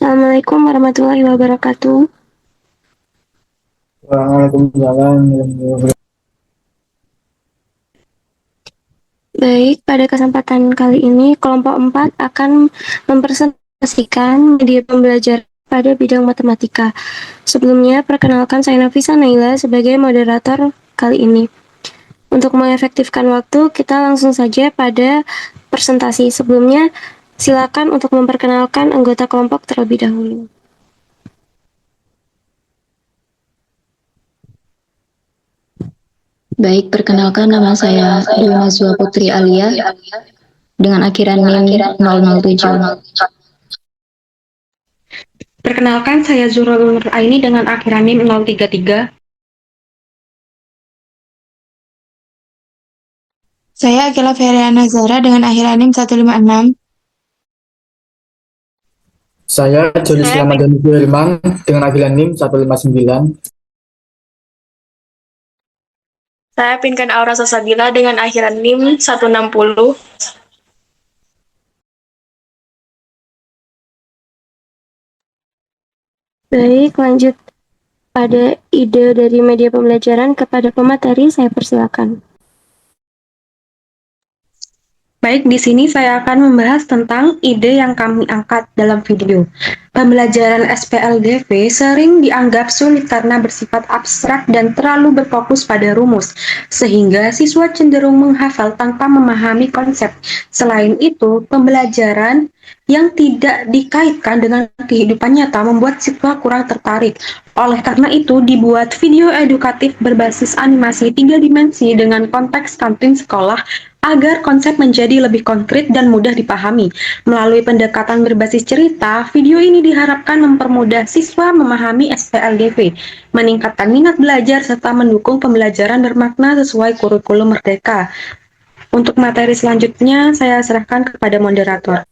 Assalamualaikum warahmatullahi wabarakatuh. Waalaikumsalam warahmatullahi wabarakatuh. Baik, pada kesempatan kali ini kelompok 4 akan mempresentasikan media pembelajaran pada bidang matematika. Sebelumnya, perkenalkan saya Nafisa Naila sebagai moderator kali ini. Untuk mengefektifkan waktu, kita langsung saja pada presentasi. Sebelumnya, silakan untuk memperkenalkan anggota kelompok terlebih dahulu. Baik, perkenalkan nama saya Dewi Nazwa Putri Alia dengan akhiran NIM 007. Perkenalkan, saya Zurul Nur Aini dengan akhiran NIM 033. Saya Akila Feryana Zara dengan akhiran NIM 156. Saya Joni Selamat dan Firman dengan akhiran NIM 159. Saya Pinkan Aura Sasabila dengan akhiran NIM 160. Baik, lanjut pada ide dari media pembelajaran kepada pemateri, saya persilakan. Baik, di sini saya akan membahas tentang ide yang kami angkat dalam video. Pembelajaran SPLDV sering dianggap sulit karena bersifat abstrak dan terlalu berfokus pada rumus, sehingga siswa cenderung menghafal tanpa memahami konsep. Selain itu, pembelajaran yang tidak dikaitkan dengan kehidupan nyata membuat siswa kurang tertarik. Oleh karena itu, dibuat video edukatif berbasis animasi 3 dimensi dengan konteks kantin sekolah agar konsep menjadi lebih konkret dan mudah dipahami. Melalui pendekatan berbasis cerita, video ini diharapkan mempermudah siswa memahami SPLDV, meningkatkan minat belajar, serta mendukung pembelajaran bermakna sesuai kurikulum Merdeka. Untuk materi selanjutnya, saya serahkan kepada moderator.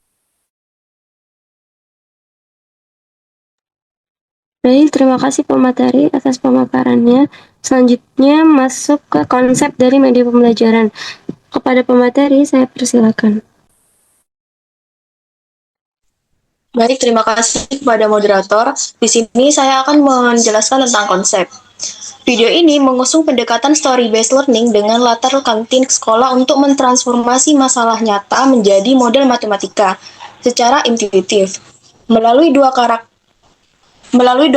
Baik, terima kasih pemateri atas pemaparannya. Selanjutnya masuk ke konsep dari media pembelajaran. Kepada pemateri, saya persilakan. Baik, terima kasih kepada moderator. Di sini saya akan menjelaskan tentang konsep. Video ini mengusung pendekatan story-based learning dengan latar kantin sekolah untuk mentransformasi masalah nyata menjadi model matematika secara intuitif. Melalui dua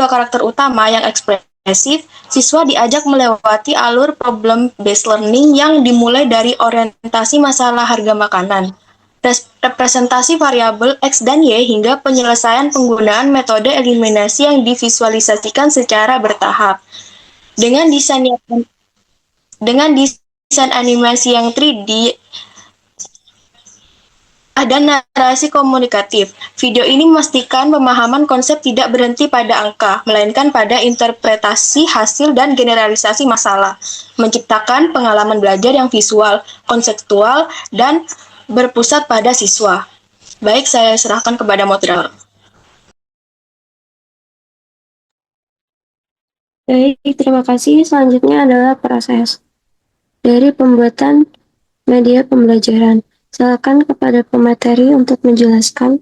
karakter utama yang ekspresif, siswa diajak melewati alur problem-based learning yang dimulai dari orientasi masalah harga makanan, representasi variabel X dan Y hingga penyelesaian penggunaan metode eliminasi yang divisualisasikan secara bertahap. Dengan desain animasi yang 3D dan narasi komunikatif. Video ini memastikan pemahaman konsep tidak berhenti pada angka, melainkan pada interpretasi hasil dan generalisasi masalah, menciptakan pengalaman belajar yang visual, konseptual, dan berpusat pada siswa. Baik, saya serahkan kepada moderator. Baik, terima kasih. Selanjutnya adalah proses dari pembuatan media pembelajaran. Silakan kepada pemateri untuk menjelaskan.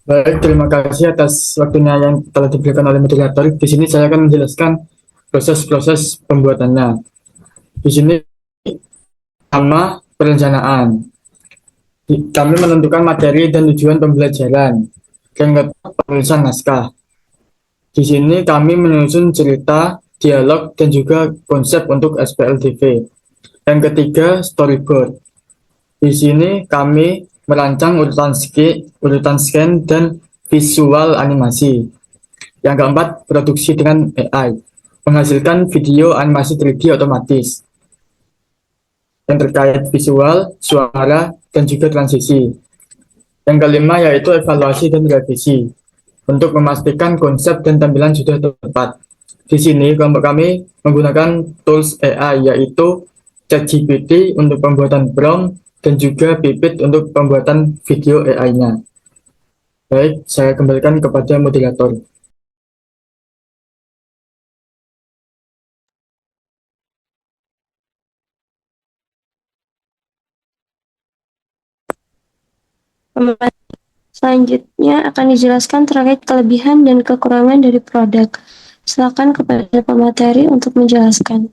Baik, terima kasih atas waktunya yang telah diberikan oleh moderator. Di sini saya akan menjelaskan proses-proses pembuatannya. Di sini pertama perencanaan. Kami menentukan materi dan tujuan pembelajaran. Yang kedua penulisan naskah. Di sini kami menyusun cerita, dialog, dan juga konsep untuk SPLDV. Yang ketiga, storyboard. Di sini kami merancang urutan scan, dan visual animasi. Yang keempat, produksi dengan AI. Menghasilkan video animasi 3D otomatis. Yang terkait visual, suara, dan juga transisi. Yang kelima yaitu evaluasi dan revisi untuk memastikan konsep dan tampilan sudah tepat. Di sini kelompok kami menggunakan tools AI yaitu ChatGPT untuk pembuatan prompt dan juga Pipit untuk pembuatan video AI-nya. Baik, saya kembalikan kepada moderator. Selanjutnya akan dijelaskan terkait kelebihan dan kekurangan dari produk. Silakan kepada pemateri untuk menjelaskan.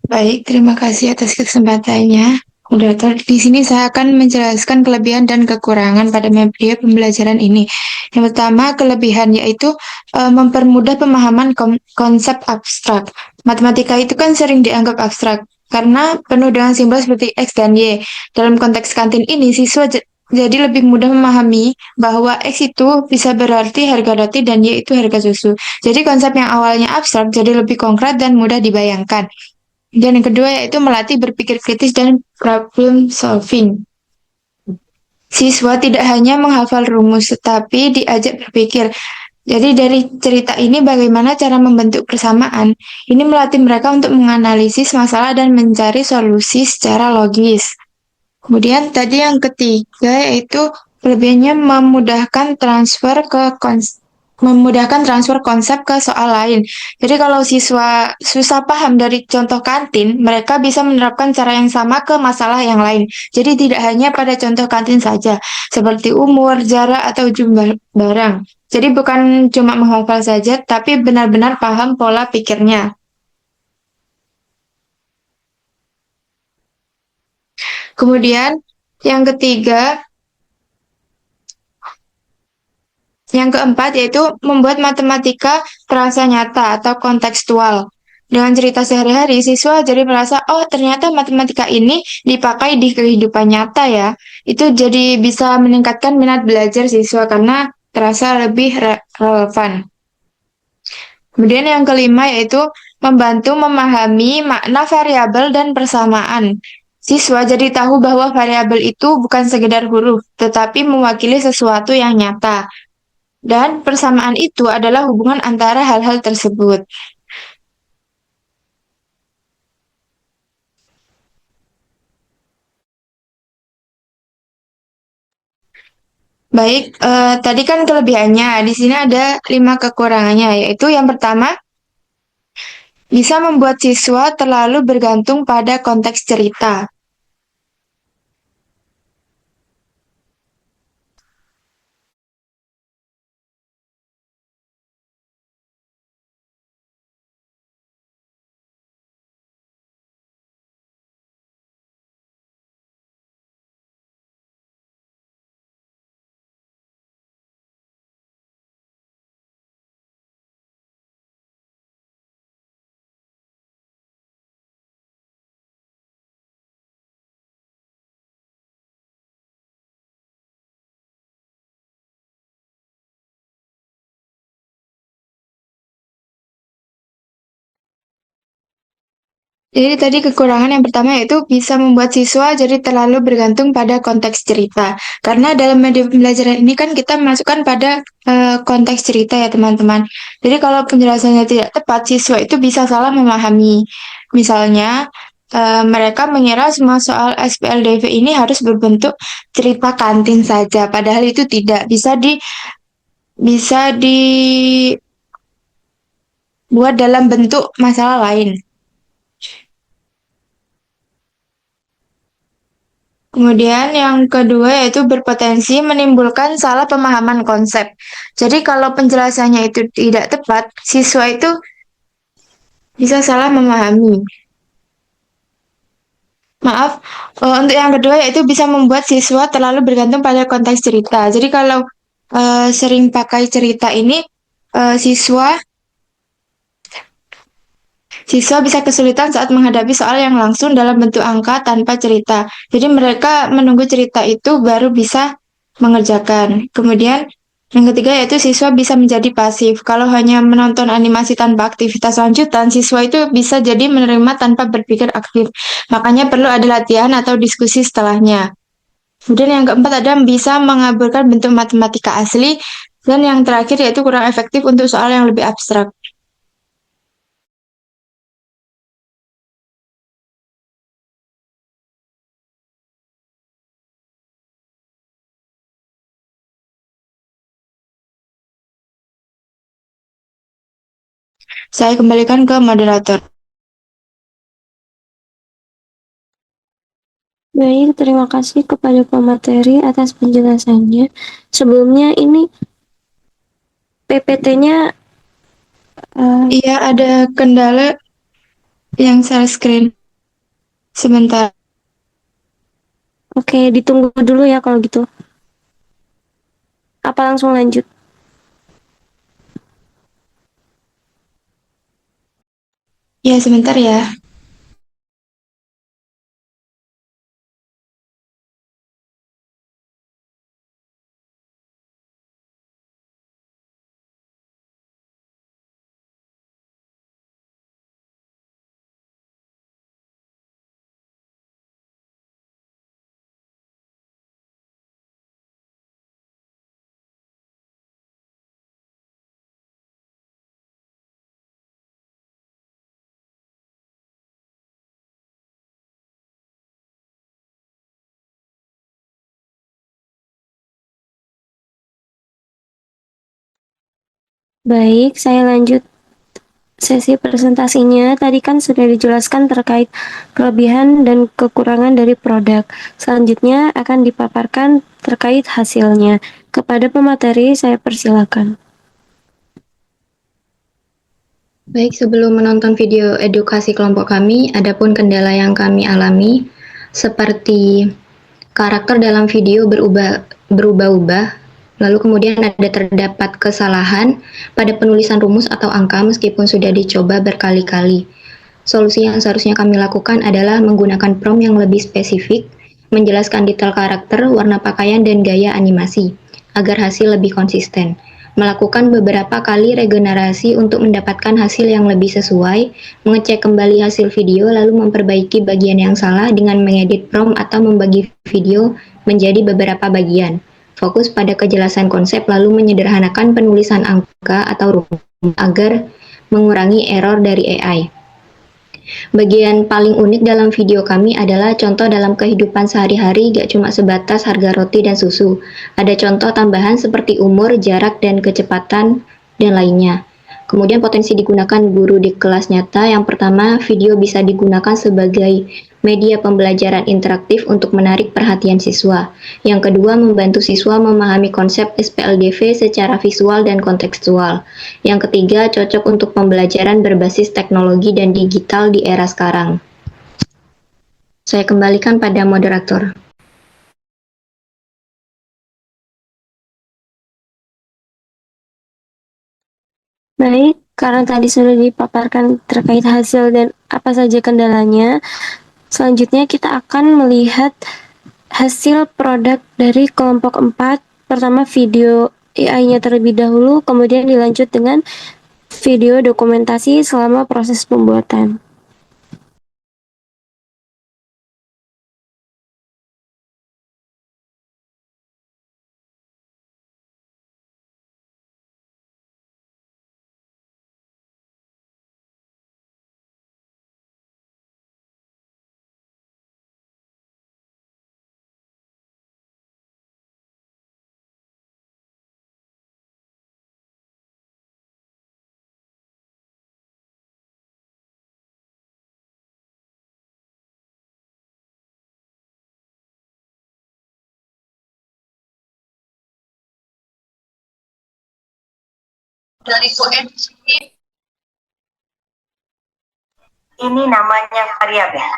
Baik, terima kasih atas kesempatannya. Moderator, di sini saya akan menjelaskan kelebihan dan kekurangan pada media pembelajaran ini. Yang pertama, kelebihan yaitu mempermudah pemahaman konsep abstrak. Matematika itu kan sering dianggap abstrak karena penuh dengan simbol seperti X dan Y. Dalam konteks kantin ini, siswa jadi lebih mudah memahami bahwa X itu bisa berarti harga roti dan Y itu harga susu. Jadi konsep yang awalnya abstrak jadi lebih konkret dan mudah dibayangkan. Dan yang kedua yaitu melatih berpikir kritis dan problem solving. Siswa tidak hanya menghafal rumus, tetapi diajak berpikir. Jadi dari cerita ini bagaimana cara membentuk persamaan, ini melatih mereka untuk menganalisis masalah dan mencari solusi secara logis. Kemudian tadi yang ketiga yaitu kelebihannya memudahkan transfer konsep ke soal lain. Jadi kalau siswa susah paham dari contoh kantin, mereka bisa menerapkan cara yang sama ke masalah yang lain. Jadi tidak hanya pada contoh kantin saja, seperti umur, jarak, atau jumlah barang. Jadi bukan cuma menghafal saja, tapi benar-benar paham pola pikirnya. Kemudian yang ketiga, yang keempat yaitu membuat matematika terasa nyata atau kontekstual. Dengan cerita sehari-hari, siswa jadi merasa, oh ternyata matematika ini dipakai di kehidupan nyata ya. Itu jadi bisa meningkatkan minat belajar siswa karena terasa lebih relevan. Kemudian yang kelima yaitu membantu memahami makna variabel dan persamaan. Siswa jadi tahu bahwa variabel itu bukan sekedar huruf, tetapi mewakili sesuatu yang nyata. Dan persamaan itu adalah hubungan antara hal-hal tersebut. Baik, tadi kan kelebihannya. Di sini ada 5 kekurangannya, yaitu yang pertama, bisa membuat siswa terlalu bergantung pada konteks cerita. Jadi tadi kekurangan yang pertama yaitu bisa membuat siswa jadi terlalu bergantung pada konteks cerita. Karena dalam media pembelajaran ini kan kita masukkan pada konteks cerita ya teman-teman. Jadi kalau penjelasannya tidak tepat, siswa itu bisa salah memahami. Misalnya, mereka mengira semua soal SPLDV ini harus berbentuk cerita kantin saja, padahal itu tidak bisa dibuat dalam bentuk masalah lain. Kemudian yang kedua yaitu berpotensi menimbulkan salah pemahaman konsep. Jadi kalau penjelasannya itu tidak tepat, siswa itu bisa salah memahami. Maaf, untuk yang kedua yaitu bisa membuat siswa terlalu bergantung pada konteks cerita. Jadi kalau sering pakai cerita ini, eh, siswa siswa bisa kesulitan saat menghadapi soal yang langsung dalam bentuk angka tanpa cerita. Jadi mereka menunggu cerita itu baru bisa mengerjakan. Kemudian yang ketiga yaitu siswa bisa menjadi pasif. Kalau hanya menonton animasi tanpa aktivitas lanjutan, siswa itu bisa jadi menerima tanpa berpikir aktif. Makanya perlu ada latihan atau diskusi setelahnya. Kemudian yang keempat ada bisa mengaburkan bentuk matematika asli. Dan yang terakhir yaitu kurang efektif untuk soal yang lebih abstrak. Saya kembalikan ke moderator. Baik, terima kasih kepada pemateri atas penjelasannya. Sebelumnya ini PPT-nya Iya, ada kendala yang share screen. Sebentar. oke, ditunggu dulu ya kalau gitu. Apa langsung lanjut? Ya, sebentar ya. Baik, saya lanjut sesi presentasinya. Tadi kan sudah dijelaskan terkait kelebihan dan kekurangan dari produk. Selanjutnya akan dipaparkan terkait hasilnya. Kepada pemateri, saya persilakan. Baik, sebelum menonton video edukasi kelompok kami, adapun kendala yang kami alami seperti karakter dalam video berubah-ubah, lalu kemudian terdapat kesalahan pada penulisan rumus atau angka meskipun sudah dicoba berkali-kali. Solusi yang seharusnya kami lakukan adalah menggunakan prompt yang lebih spesifik, menjelaskan detail karakter, warna pakaian, dan gaya animasi, agar hasil lebih konsisten. Melakukan beberapa kali regenerasi untuk mendapatkan hasil yang lebih sesuai, mengecek kembali hasil video, lalu memperbaiki bagian yang salah dengan mengedit prompt atau membagi video menjadi beberapa bagian. Fokus pada kejelasan konsep, lalu menyederhanakan penulisan angka atau rumus agar mengurangi error dari AI. Bagian paling unik dalam video kami adalah contoh dalam kehidupan sehari-hari, gak cuma sebatas harga roti dan susu. Ada contoh tambahan seperti umur, jarak, dan kecepatan, dan lainnya. Kemudian potensi digunakan guru di kelas nyata. Yang pertama, video bisa digunakan sebagai media pembelajaran interaktif untuk menarik perhatian siswa. Yang kedua, membantu siswa memahami konsep SPLDV secara visual dan kontekstual. Yang ketiga, cocok untuk pembelajaran berbasis teknologi dan digital di era sekarang. Saya kembalikan pada moderator. Baik, karena tadi sudah dipaparkan terkait hasil dan apa saja kendalanya, selanjutnya kita akan melihat hasil produk dari kelompok 4. Pertama video AI-nya terlebih dahulu, kemudian dilanjut dengan video dokumentasi selama proses pembuatan. Ini namanya variabel.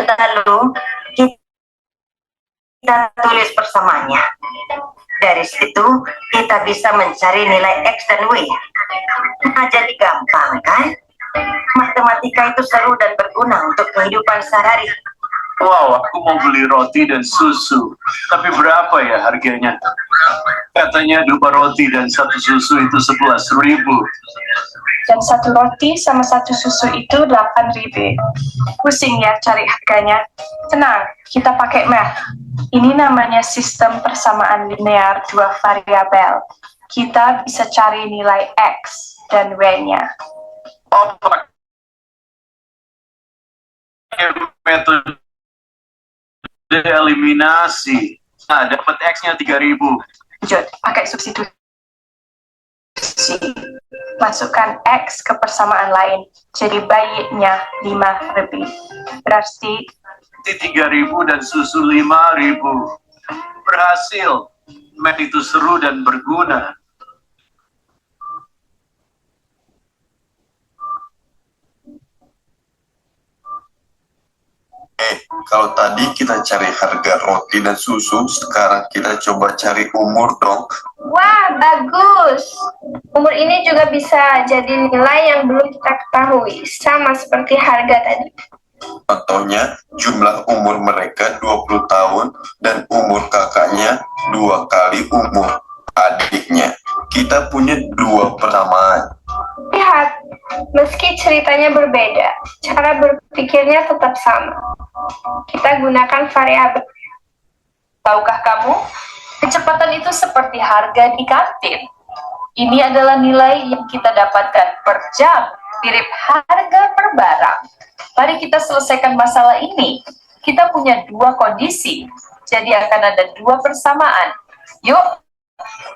Lalu kita tulis bersamanya. Dari situ kita bisa mencari nilai X dan Y. Nah, jadi gampang kan? Matematika itu seru dan berguna untuk kehidupan sehari. Wow, aku mau beli roti dan susu. Tapi berapa ya harganya? Katanya 2 roti dan 1 susu itu 11.000. Dan 1 roti sama 1 susu itu 8.000. Pusing ya cari harganya. Tenang, kita pakai math. Ini namanya sistem persamaan linear 2 variabel. Kita bisa cari nilai X dan Y-nya. Oh, pakai metode eliminasi. Nah, dapat X-nya 3.000. Lanjut, pakai substitusi. Masukkan X ke persamaan lain. Jadi bayinya 5 lebih. Berarti roti 3.000 dan susu 5.000. Berhasil. Itu seru dan berguna. Kalau tadi kita cari harga roti dan susu, sekarang kita coba cari umur dong. Wah, bagus. Umur ini juga bisa jadi nilai yang belum kita ketahui, sama seperti harga tadi. Contohnya, jumlah umur mereka 20 tahun dan umur kakaknya 2 kali umur adiknya. Kita punya 2 persamaan. Lihat, meski ceritanya berbeda, cara berpikirnya tetap sama. Kita gunakan variabel. Tahukah kamu, kecepatan itu seperti harga di kantin. Ini adalah nilai yang kita dapatkan per jam, mirip harga per barang. Mari kita selesaikan masalah ini. Kita punya 2 kondisi, jadi akan ada 2 persamaan. Yuk,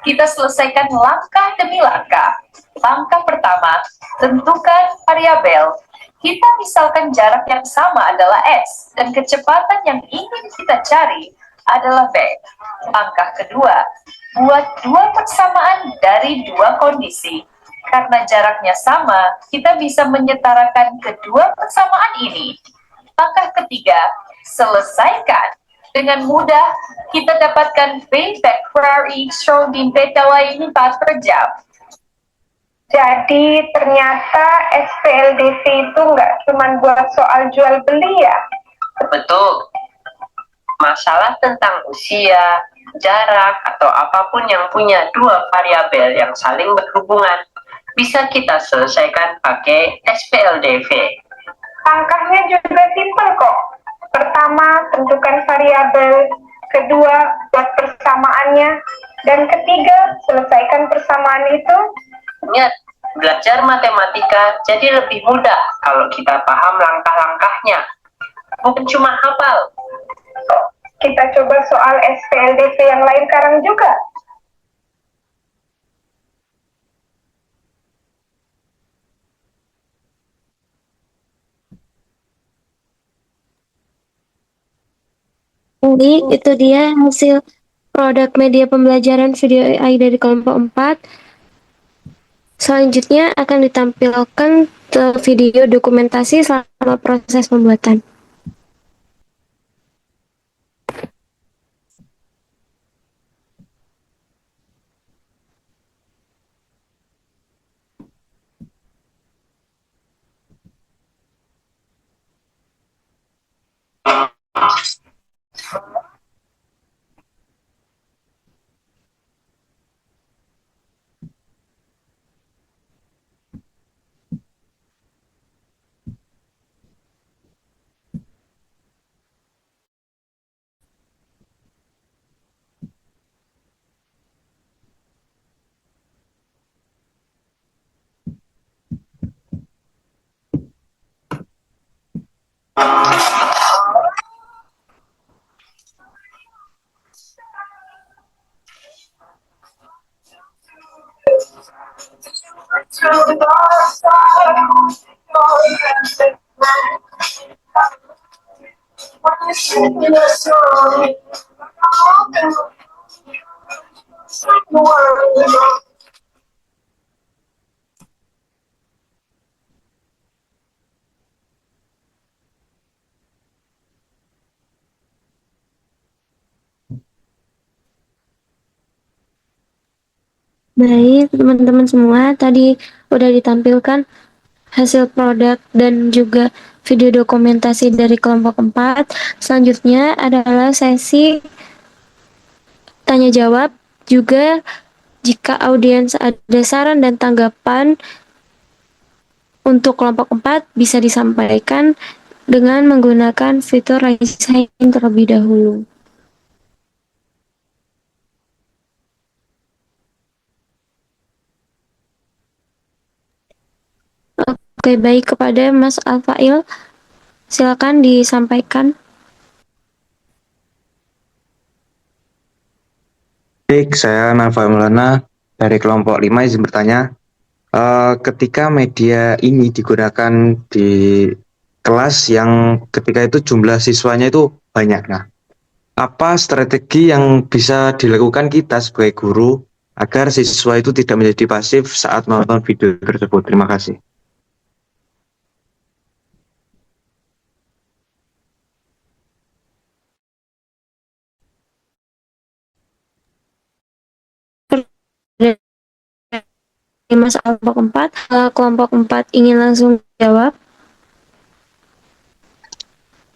kita selesaikan langkah demi langkah. Langkah pertama, tentukan variabel. Kita misalkan jarak yang sama adalah x, dan kecepatan yang ingin kita cari adalah v. Langkah kedua, buat 2 persamaan dari 2 kondisi. Karena jaraknya sama, kita bisa menyetarakan kedua persamaan ini. Langkah ketiga, selesaikan. Dengan mudah, kita dapatkan v factorial Schrödinger beta lain 4 per jam. Jadi ternyata SPLDV itu nggak cuma buat soal jual beli ya? Betul. Masalah tentang usia, jarak, atau apapun yang punya 2 variabel yang saling berhubungan bisa kita selesaikan pakai SPLDV. Langkahnya juga simpel kok. Pertama, tentukan variabel. Kedua, buat persamaannya. Dan ketiga, selesaikan persamaan itu. Ingat, belajar matematika jadi lebih mudah kalau kita paham langkah-langkahnya. Bukan cuma hafal. Kita coba soal SPLDV yang lain sekarang juga. Jadi itu dia hasil produk media pembelajaran video AI dari kelompok 4. Selanjutnya akan ditampilkan video dokumentasi selama proses pembuatan. Baik, teman-teman semua, tadi udah ditampilkan hasil produk dan juga video dokumentasi dari kelompok 4. Selanjutnya adalah sesi tanya jawab. Juga jika audiens ada saran dan tanggapan untuk kelompok 4 bisa disampaikan dengan menggunakan fitur raise hand terlebih dahulu. Oke, baik, kepada Mas Alfail, silakan disampaikan. Baik, saya Nafa Maulana dari kelompok 5 izin bertanya. Ketika media ini digunakan di kelas yang ketika itu jumlah siswanya itu banyak. Nah, apa strategi yang bisa dilakukan kita sebagai guru agar siswa itu tidak menjadi pasif saat menonton video tersebut? Terima kasih. Mas kelompok 4 ingin langsung jawab.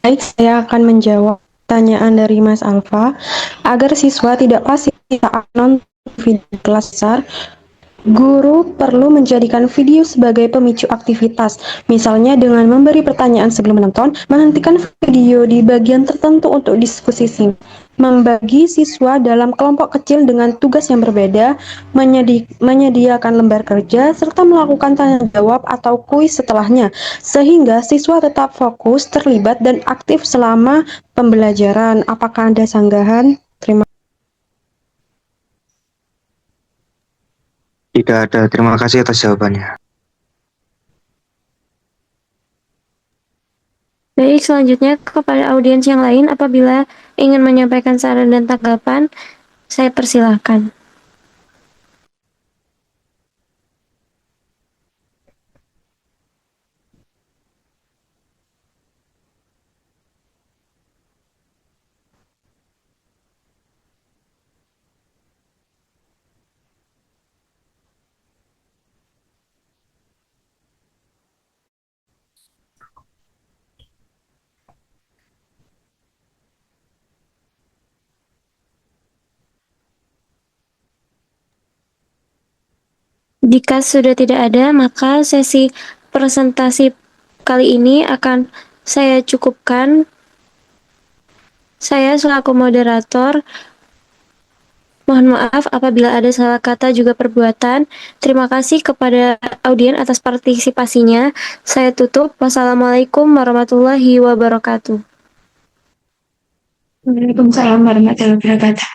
Baik, saya akan menjawab pertanyaan dari Mas Alfa. Agar siswa tidak pasif saat nonton video kelas besar, guru perlu menjadikan video sebagai pemicu aktivitas, misalnya dengan memberi pertanyaan sebelum menonton, menghentikan video di bagian tertentu untuk diskusi singkat, membagi siswa dalam kelompok kecil dengan tugas yang berbeda, menyediakan lembar kerja, serta melakukan tanya jawab atau kuis setelahnya, sehingga siswa tetap fokus, terlibat, dan aktif selama pembelajaran. Apakah ada sanggahan? Terima Tidak ada. Terima kasih atas jawabannya. Baik, selanjutnya kepada audiens yang lain, apabila ingin menyampaikan saran dan tanggapan, saya persilahkan. Jika sudah tidak ada, maka sesi presentasi kali ini akan saya cukupkan. Saya selaku moderator, mohon maaf apabila ada salah kata juga perbuatan. Terima kasih kepada audiens atas partisipasinya. Saya tutup. Wassalamualaikum warahmatullahi wabarakatuh. Waalaikumsalam warahmatullahi wabarakatuh.